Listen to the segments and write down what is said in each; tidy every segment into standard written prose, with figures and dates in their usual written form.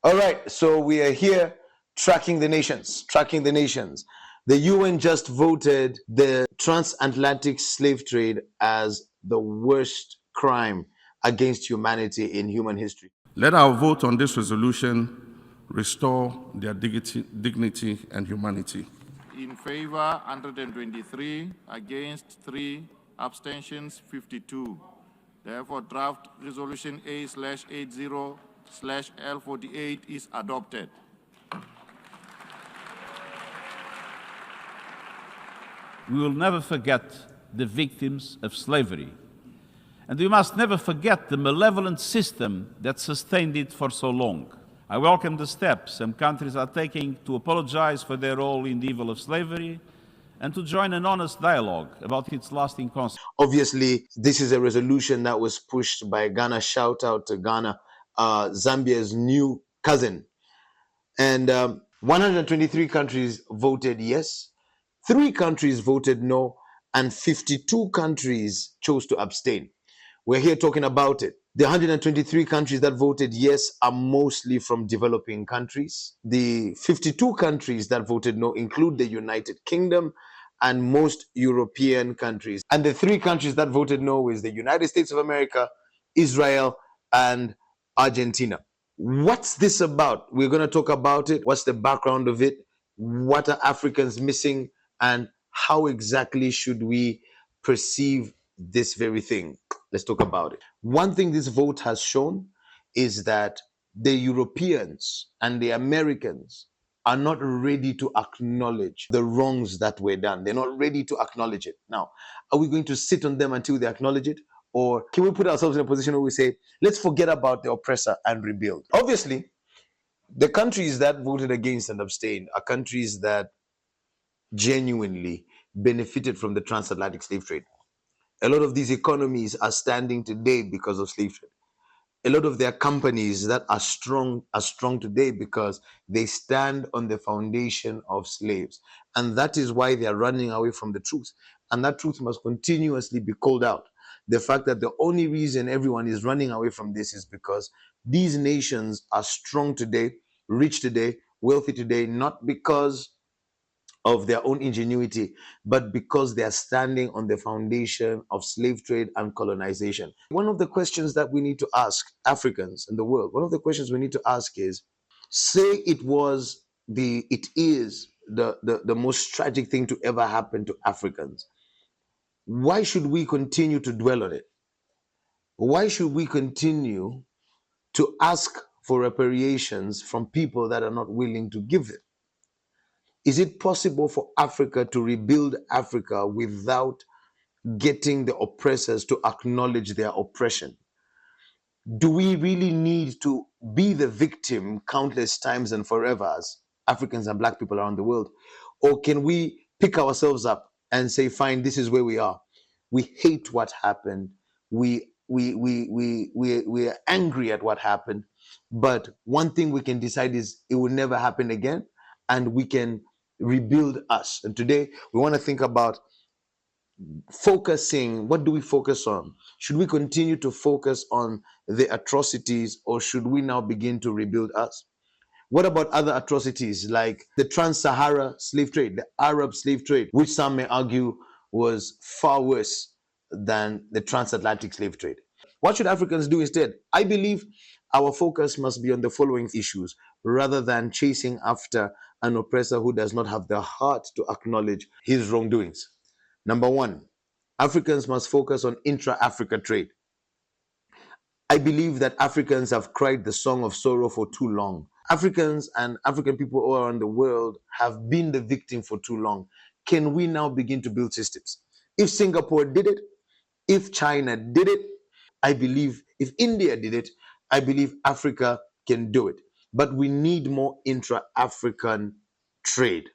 All right, so we are here tracking the nations, tracking the nations. The UN just voted the transatlantic slave trade as the worst crime against humanity in human history. Let our vote on this resolution restore their dignity and humanity. In favor, 123. Against, 3. Abstentions, 52. Therefore, draft resolution A/80/L48 is adopted. We will never forget the victims of slavery. And we must never forget the malevolent system that sustained it for so long. I welcome the steps some countries are taking to apologize for their role in the evil of slavery and to join an honest dialogue about its lasting consequences. Obviously, this is a resolution that was pushed by Ghana. Shout out to Ghana, Zambia's new cousin. And 123 countries voted yes, 3 countries voted no, and 52 countries chose to abstain. We're here talking about it. The 123 countries that voted yes are mostly from developing countries. The 52 countries that voted no include the United Kingdom and most European countries. And the 3 countries that voted no is the United States of America, Israel, and Argentina. What's this about? We're going to talk about it. What's the background of it? What are Africans missing? And how exactly should we perceive this very thing? Let's talk about it. One thing this vote has shown is that the Europeans and the Americans are not ready to acknowledge the wrongs that were done. They're not ready to acknowledge it. Now, are we going to sit on them until they acknowledge it? Or can we put ourselves in a position where we say, let's forget about the oppressor and rebuild? Obviously, the countries that voted against and abstained are countries that genuinely benefited from the transatlantic slave trade. A lot of these economies are standing today because of slave trade. A lot of their companies that are strong today because they stand on the foundation of slaves. And that is why they are running away from the truth. And that truth must continuously be called out. The fact that the only reason everyone is running away from this is because these nations are strong today, rich today, wealthy today, not because of their own ingenuity, but because they are standing on the foundation of slave trade and colonization. One of the questions that we need to ask Africans in the world, one of the questions we need to ask is, say it is the most tragic thing to ever happen to Africans. Why should we continue to dwell on it? Why should we continue to ask for reparations from people that are not willing to give it? Is it possible for Africa to rebuild Africa without getting the oppressors to acknowledge their oppression? Do we really need to be the victim countless times and forever as Africans and Black people around the world? Or can we pick ourselves up and say, fine, this is where we are. We hate what happened. We are angry at what happened. But one thing we can decide is it will never happen again, and we can rebuild us. And today we want to think about focusing. What do we focus on? Should we continue to focus on the atrocities, or should we now begin to rebuild us? What about other atrocities like the trans-Sahara slave trade, the Arab slave trade, which some may argue was far worse than the transatlantic slave trade? What should Africans do instead? I believe our focus must be on the following issues rather than chasing after an oppressor who does not have the heart to acknowledge his wrongdoings. Number 1, Africans must focus on intra-Africa trade. I believe that Africans have cried the song of sorrow for too long. Africans and African people all around the world have been the victim for too long. Can we now begin to build systems? If Singapore did it, if China did it, I believe if India did it, I believe Africa can do it. But we need more intra-African trade.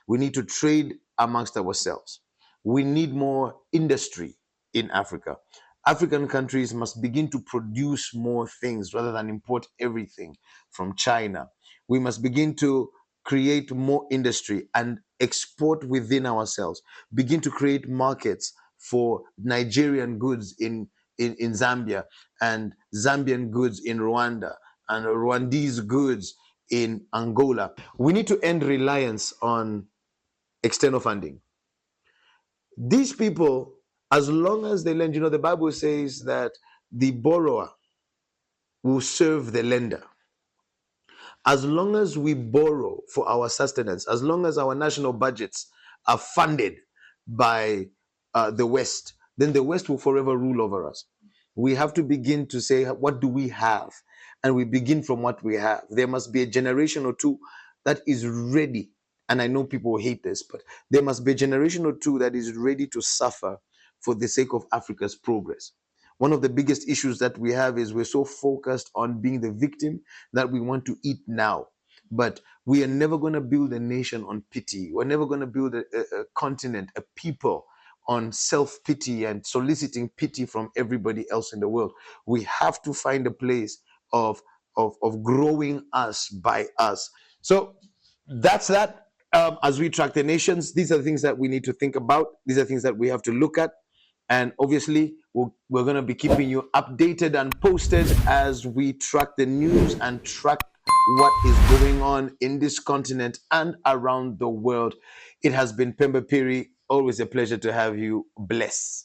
We need to trade amongst ourselves. We need more industry in Africa. African countries must begin to produce more things rather than import everything from China. We must begin to create more industry and export within ourselves. Begin to create markets for Nigerian goods in Zambia and Zambian goods in Rwanda and Rwandese goods in Angola. We need to end reliance on external funding. These people, as long as they lend, the Bible says that the borrower will serve the lender. As long as we borrow for our sustenance, as long as our national budgets are funded by the West, then the West will forever rule over us. We have to begin to say, what do we have? And we begin from what we have. There must be a generation or two that is ready. And I know people hate this, but there must be a generation or two that is ready to suffer for the sake of Africa's progress. One of the biggest issues that we have is we're so focused on being the victim that we want to eat now. But we are never going to build a nation on pity. We're never going to build a continent, a people on self-pity and soliciting pity from everybody else in the world. We have to find a place of growing us by us. So that's that. As we track the nations, these are the things that we need to think about. These are things that we have to look at. And obviously, we're going to be keeping you updated and posted as we track the news and track what is going on in this continent and around the world. It has been Pemba Piri. Always a pleasure to have you. Bless.